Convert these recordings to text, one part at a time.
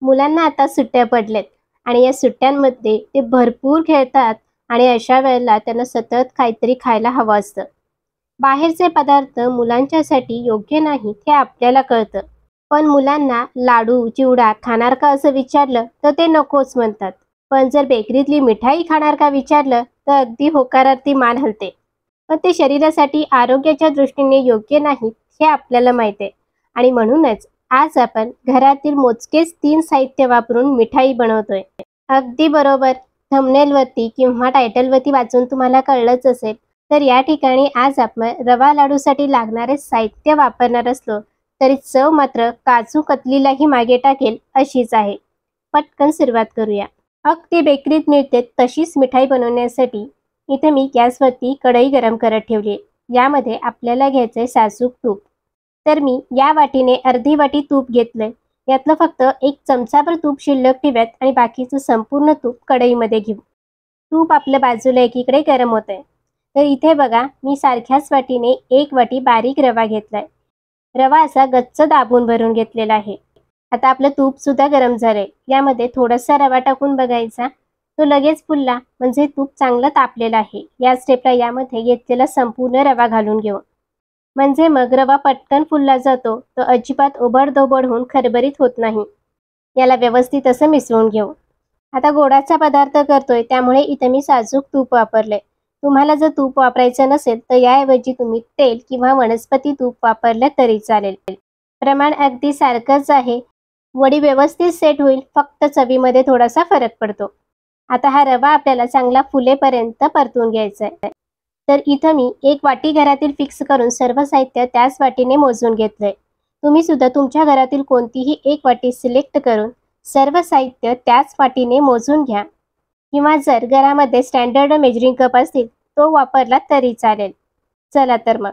मुलांना आता सुट्ट्या पडल्यात आणि या सुट्ट्यांमध्ये ते भरपूर खेळतात आणि अशा वेळेला त्यांना सतत काहीतरी खायला हवं असतं. बाहेरचे पदार्थ मुलांच्यासाठी योग्य नाहीत हे आपल्याला कळतं. पण मुलांना लाडू, चिवडा खाणार का असं विचारलं तर ते नकोच म्हणतात. पण जर बेकरीतली मिठाई खाणार का विचारलं तर अगदी होकारार्थी मान हलते. पण ते शरीरासाठी आरोग्याच्या दृष्टीने योग्य नाहीत हे आपल्याला माहित आहे. आणि म्हणूनच आज आपण घरातील मोजकेच 3 साहित्य वापरून मिठाई बनवतोय. अगदी बरोबर. थंबनेलवरती किंवा टायटलवरती वाचून तुम्हाला कळलंच असेल. तर या ठिकाणी आज आपण रवा लाडूसाठी लागणारे साहित्य वापरणार असलो तरी चव मात्र काजू कतलीलाही मागे टाकेल अशीच आहे. पटकन सुरुवात करूया. अगदी बेकरीत मिळते तशीच मिठाई बनवण्यासाठी इथे मी गॅसवरती कढई गरम करत ठेवली. यामध्ये आपल्याला घ्यायचंय साजूक तूप. तर मी या वाटीने अर्धी वाटी तूप घेतलंय. यातलं फक्त 1 चमचाभर तूप शिल्लक ठेवूयात आणि बाकीचं संपूर्ण तूप कढईमध्ये घेऊ. तूप आपल्या बाजूला एकीकडे गरम होतंय. तर इथे बघा मी सारख्याच वाटीने 1 वाटी बारीक रवा घेतलाय. रवा असा गच्च दाबून भरून घेतलेला आहे. आता आपलं तूप सुद्धा गरम झालंय. यामध्ये थोडासा रवा टाकून बघायचा. तो लगेच फुलला म्हणजे तूप चांगलं तापलेलं आहे. या स्टेपला यामध्ये घेतलेला संपूर्ण रवा घालून घेऊ. म्हणजे मग रवा पटकन फुलला जातो. तो अजिबात ओबडधोबड होऊन खरबरीत होत नाही. याला व्यवस्थित असं मिसळून घेऊ. आता गोडाचा पदार्थ करतोय त्यामुळे इथे मी साजूक तूप वापरले. तुम्हाला जर तूप वापरायचं नसेल तर याऐवजी तुम्ही तेल किंवा वनस्पती तूप वापरले तरी चालेल. प्रमाण अगदी सारखंच आहे. वडी व्यवस्थित सेट होईल, फक्त चवीमध्ये थोडासा फरक पडतो. आता हा रवा आपल्याला चांगला फुलेपर्यंत परतून घ्यायचा आहे. तर इथं मी 1 वाटी घरातील फिक्स करून सर्व साहित्य त्याच वाटीने मोजून घेतलंय. तुम्ही सुद्धा तुमच्या घरातील कोणतीही 1 वाटी सिलेक्ट करून सर्व साहित्य त्याच वाटीने मोजून घ्या. किंवा जर घरामध्ये स्टँडर्ड मेजरिंग कप असतील तो वापरला तरी चालेल. चला तर मग.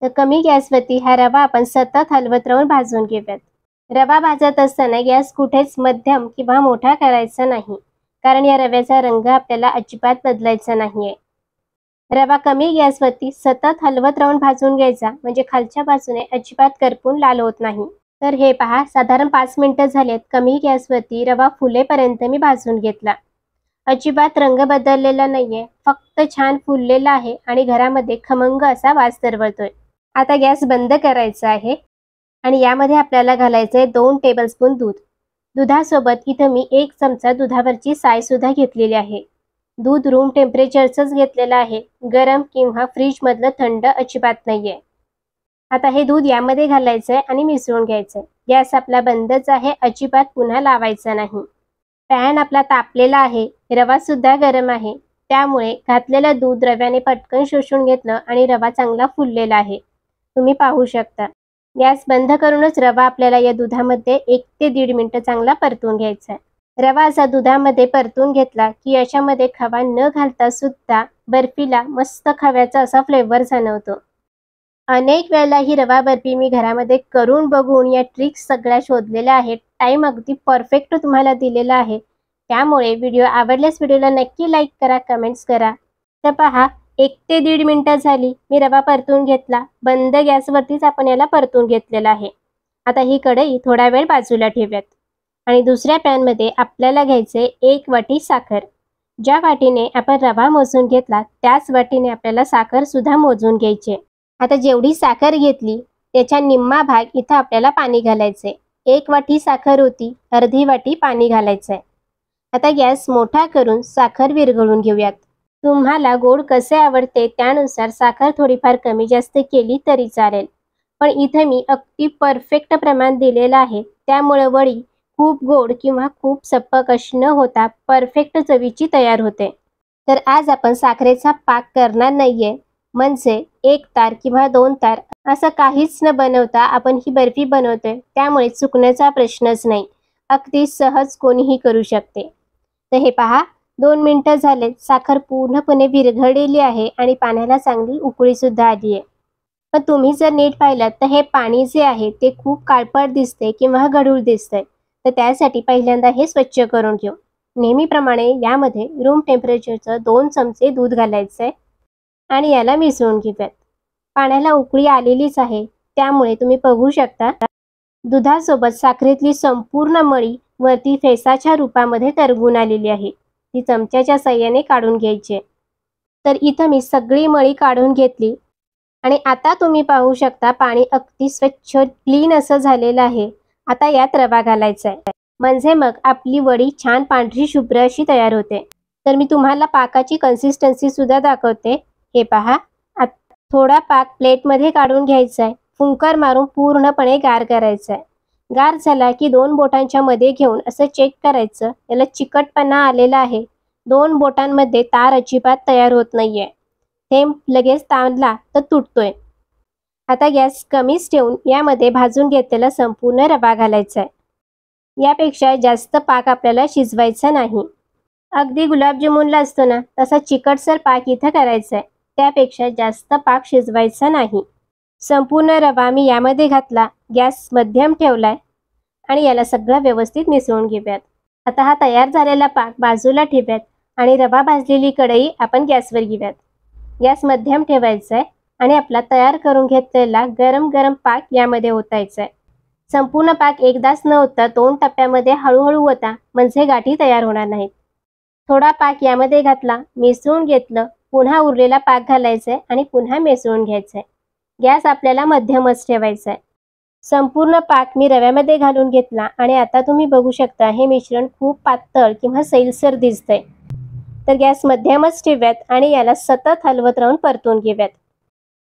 तर कमी गॅसवरती हा रवा आपण सतत हलवत राहून भाजून घेऊयात. रवा भाजत असताना गॅस कुठेच मध्यम किंवा मोठा करायचा नाही, कारण या रव्याचा रंग आपल्याला अजिबात बदलायचा नाहीये. रवा कमी गॅसवरती सतत हलवत राहून भाजून घ्यायचा म्हणजे खालच्या बाजूने अजिबात करपून लाल होत नाही. तर हे पहा, साधारण 5 मिनिटं झालेत. कमी गॅसवरती रवा फुलेपर्यंत मी भाजून घेतला. अजिबात रंग बदललेला नाहीये, फक्त छान फुललेला आहे आणि घरामध्ये खमंग असा वास दरवळतोय. आता गॅस बंद करायचा आहे आणि यामध्ये आपल्याला घालायचंय 2 टेबलस्पून दूध. दुधासोबत इथं मी 1 चमचा दुधावरची साय सुद्धा घेतलेली आहे. दूध रूम टेम्परेचरचंच घेतलेलं आहे. गरम किंवा फ्रीजमधलं थंड अजिबात नाहीये. आता हे दूध यामध्ये घालायचंय आणि मिसळून घ्यायचंय. गॅस आपला बंदच आहे, अजिबात पुन्हा लावायचा नाही. पॅन आपला तापलेला आहे, रवा सुद्धा गरम आहे. त्यामुळे घातलेलं दूध रव्याने पटकन शोषून घेतलं आणि रवा चांगला फुललेला आहे. तुम्ही पाहू शकता. गॅस बंद करूनच रवा आपल्याला या दुधामध्ये 1 ते 1.5 मिनिटं चांगला परतून घ्यायचा आहे. रवा असा दुधामध्ये परतून घेतला की याच्यामध्ये खवा न घालता सुद्धा बर्फीला मस्त खव्याचा असा फ्लेवर जाणवतो. अनेक वेळेला ही रवा बर्फी मी घरामध्ये करून बघून या ट्रिक्स सगळ्या शोधलेल्या आहेत. टाइम अगदी परफेक्ट तुम्हाला दिलेला आहे. त्यामुळे व्हिडिओ आवडल्यास व्हिडिओला नक्की लाईक करा, कमेंट्स करा. तर पहा, 1 ते 1.5 मिनिटं झाली. मी रवा परतून घेतला. बंद गॅसवरतीच आपण याला परतून घेतलेला आहे. आता ही कढई थोडा वेळ बाजूला ठेवूयात आणि दुसऱ्या पॅनमध्ये आपल्याला घ्यायचे 1 वाटी साखर. ज्या वाटीने आपण रवा मोजून घेतला त्याच वाटीने आपल्याला साखर सुद्धा मोजून घ्यायची. आता जेवढी साखर घेतली त्याच्या निम्मा भाग इथं आपल्याला पाणी घालायचंय. 1 वाटी साखर होती, अर्धी वाटी पाणी घालायचंय. आता गॅस मोठा करून साखर विरघळून घेऊयात. तुम्हाला गोड कसे आवडते त्यानुसार साखर थोडीफार कमी जास्त केली तरी चालेल. पण इथे मी अगदी परफेक्ट प्रमाण दिलेलं आहे. त्यामुळे वडी खूप गोड किंवा खूप सप्पक अशी न होता परफेक्ट चवीची तयार होते. तर आज आपण साखरेचा पाक करणार नाहीये, म्हणजे 1 तार किंवा 2 तार असं काहीच न बनवता आपण ही बर्फी बनवतोय. त्यामुळे चुकण्याचा प्रश्नच नाही. अगदी सहज कोणीही करू शकते. तर हे पहा, 2 मिनिटं झालेत. साखर पूर्णपणे विरघळलेली आहे आणि पाण्याला चांगली उकळी सुद्धा आली आहे. पण तुम्ही जर नीट पाहिलं तर हे पाणी जे आहे ते खूप काळपट दिसते किंवा गढूळ दिसतंय. तर त्यासाठी पहिल्यांदा हे स्वच्छ करून घेऊ. नेहमीप्रमाणे यामध्ये रूम टेम्परेचरचं 2 चमचे दूध घालायचंय आणि याला मिसळून घेऊयात. पाण्याला उकळी आलेलीच आहे, त्यामुळे तुम्ही बघू शकता दुधासोबत साखरेतली संपूर्ण मळी वरती फेसाच्या रूपामध्ये तरंगून आलेली आहे, ती चमच्याच्या साहाय्याने काढून घ्यायची. तर इथं मी सगळी मळी काढून घेतली आणि आता तुम्ही पाहू शकता पाणी अगदी स्वच्छ क्लीन असं झालेलं आहे. आता यात रवा घालायचा आहे, म्हणजे मग आपली वडी छान पांढरी शुभ्र अशी तयार होते. तर मी तुम्हाला पाकाची कन्सिस्टन्सी सुद्धा दाखवते. हे पहा, थोडा पाक प्लेटमध्ये काढून घ्यायचा आहे, फुंकर मारून पूर्णपणे गार करायचा आहे. गार झाला की 2 बोटांच्या मध्ये घेऊन असं चेक करायचं, याला चिकटपणा आलेला आहे. 2 बोटांमध्ये तार अजिबात तयार होत नाहीये, थेंब लगेच ताणला तर तुटतोय. आता गॅस कमीच ठेवून यामध्ये भाजून घेतलेला संपूर्ण रवा घालायचा आहे. यापेक्षा जास्त पाक आपल्याला शिजवायचा नाही. अगदी गुलाबजामुनला असतो ना तसा चिकटसर पाक इथं करायचा आहे, त्यापेक्षा जास्त पाक शिजवायचा नाही. संपूर्ण रवा मी यामध्ये घातला, गॅस मध्यम ठेवलाय आणि याला सगळं व्यवस्थित मिसळून घेऊयात. आता हा तयार झालेला पाक बाजूला ठेवूयात आणि रवा भाजलेली कढई आपण गॅसवर घेऊयात. गॅस मध्यम ठेवायचा आहे आणि आपला तयार करून घेतलेला गरम गरम पाक यामध्ये ओतायचा आहे. संपूर्ण पाक एकदाच न होता 2 टप्प्यामध्ये हळूहळू ओता, म्हणजे गाठी तयार होणार नाहीत. थोडा पाक यामध्ये घातला, मिसळून घेतलं, पुन्हा उरलेला पाक घालायचा आहे आणि पुन्हा मिसळून घ्यायचं आहे. गॅस आपल्याला मध्यमच ठेवायचा आहे. संपूर्ण पाक मी रव्यामध्ये घालून घेतला आणि आता तुम्ही बघू शकता हे मिश्रण खूप पातळ किंवा सैलसर दिसतंय. तर गॅस मध्यमच ठेवूयात आणि याला सतत हलवत राहून परतून घेऊयात.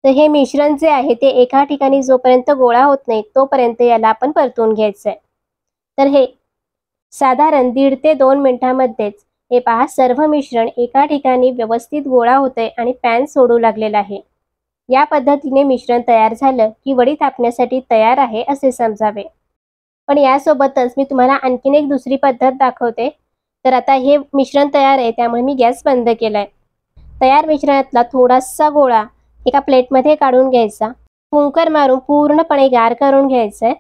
तर हे मिश्रण जे आहे ते एका ठिकाणी जोपर्यंत गोळा होत नाही तोपर्यंत याला आपण परतून घ्यायचं आहे. तर हे साधारण 1.5 ते 2 मिनिटांमध्येच हे पहा सर्व मिश्रण एका ठिकाणी व्यवस्थित गोळा होतंय आणि पॅन सोडू लागलेला आहे. या पद्धतीने मिश्रण तयार झालं की वडी थापण्यासाठी तयार आहे असे समजावे. पण यासोबतच मी तुम्हाला आणखीन एक दुसरी पद्धत दाखवते. तर आता हे मिश्रण तयार आहे, त्यामुळे मी गॅस बंद केलाय. तयार मिश्रणातला थोडासा गोळा एका प्लेटमध्ये काढून घ्यायचा, फुंकर मारून पूर्णपणे गार करून घ्यायचंय.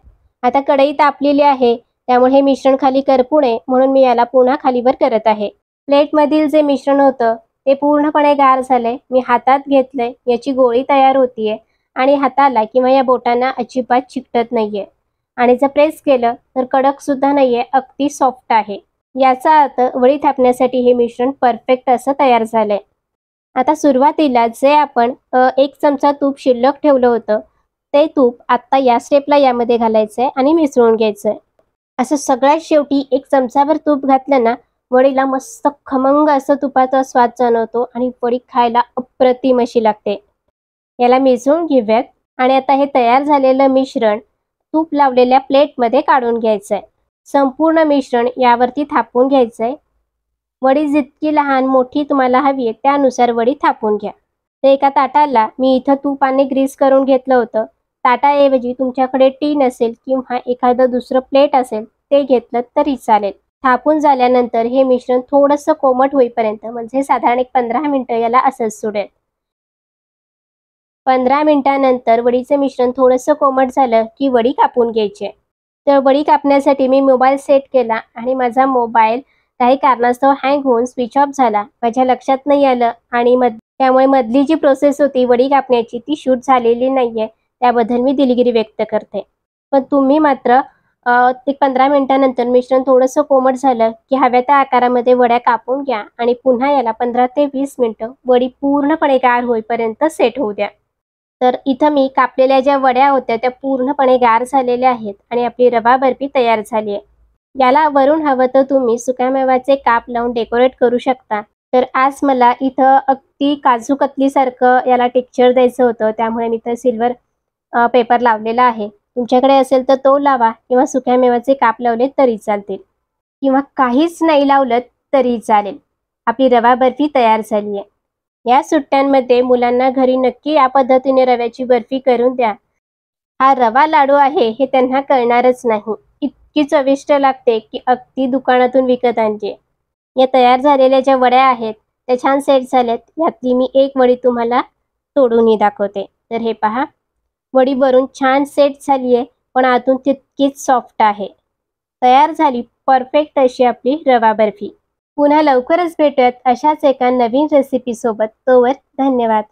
आता कढई तापलेली आहे, त्यामुळे हे मिश्रण खाली करपू नये म्हणून मी याला पुन्हा खालीवर करत आहे. प्लेटमधील जे मिश्रण होतं ते पूर्णपणे गार झालंय. मी हातात घेतलंय, याची गोळी तयार होतीये आणि हाताला किंवा या बोटांना अजिबात चिकटत नाहीये आणि जर प्रेस केलं तर कडक सुद्धा नाहीये, अगदी सॉफ्ट आहे. याचा अर्थ वडी थापण्यासाठी हे मिश्रण परफेक्ट असं तयार झालंय. आता सुरुवातीला जे आपण 1 चमचा तूप शिल्लक ठेवलं होतं ते तूप आता या स्टेपला यामध्ये घालायचंय आणि मिसळून घ्यायचंय. असं सगळ्यात शेवटी 1 चमचाभर तूप घातलं ना, वडीला मस्त खमंग असं तुपाचा स्वाद जाणवतो आणि वडी खायला अप्रतिम अशी लागते. याला मिसळून घेऊयात आणि आता हे तयार झालेलं मिश्रण तूप लावलेल्या प्लेटमध्ये काढून घ्यायचंय. संपूर्ण मिश्रण यावरती थापून घ्यायचंय. वडी जितकी लहान मोठी तुम्हाला हवी आहे त्यानुसार वडी थापून घ्या. तर एका ताटाला मी इथं तुपाने ग्रीस करून घेतलं होतं. ताटाऐवजी तुमच्याकडे टीन असेल किंवा एखादं दुसरं प्लेट असेल ते घेतलं तरी चालेल. थापून झाल्यानंतर हे मिश्रण थोडंसं कोमट होईपर्यंत, म्हणजे साधारण 15 मिनिटं याला असंच सोडेल. 15 मिनिटांनंतर वडीचं मिश्रण थोडंसं कोमट झालं की वडी कापून घ्यायची. तर वडी कापण्यासाठी मी मोबाईल सेट केला आणि माझा मोबाईल काही कारणास्तव हँग होऊन स्विच ऑफ झाला. माझ्या लक्षात नाही आलं आणि त्यामुळे मधली जी प्रोसेस होती वडी कापण्याची ती शूट झालेली नाहीये. त्याबद्दल मी दिलगिरी व्यक्त करते. पण तुम्ही मात्र ते 15 मिनिटांनंतर मिश्रण थोडंसं कोमट झालं की हव्या त्या आकारामध्ये वड्या कापून घ्या आणि पुन्हा याला 15 ते 20 मिनिटं वडी पूर्णपणे गार होईपर्यंत सेट होऊ द्या. तर इथं मी कापलेल्या ज्या वड्या होत्या त्या पूर्णपणे गार झालेल्या आहेत आणि आपली रवा बर्फी तयार झाली आहे. याला वरून हवं तर तुम्ही सुकामेवाचे काप लावून डेकोरेट करू शकता. तर आज मला इथं अगदी काजू कतलीसारखं याला टेक्स्चर द्यायचं होतं, त्यामुळे मी तर सिल्वर पेपर लावलेला आहे. तुमच्याकडे असेल तर तो लावा किंवा सुक्यामेवाचे काप लावले तरी चालतील किंवा काहीच नाही लावलं तरी चालेल. आपली रवा बर्फी तयार झाली आहे. या सुट्ट्यांमध्ये मुलांना घरी नक्की या पद्धतीने रव्याची बर्फी करून द्या. हा रवा लाडू आहे हे त्यांना कळणारच नाही. इतकी चविष्ट लागते की अगदी दुकानातून विकत आणली. या तयार झालेल्या ज्या वड्या आहेत त्या छान सेट झाल्यात. यातली मी एक वडी तुम्हाला तोडूनही दाखवते. तर हे पहा, वडी वरून छान सेट झाली आहे पण आतून तितकीच सॉफ्ट आहे. तयार झाली परफेक्ट अशी आपली रवा बर्फी. पुन्हा लवकरच भेटूयात अशाच एका नवीन रेसिपी सोबत. तोवर धन्यवाद.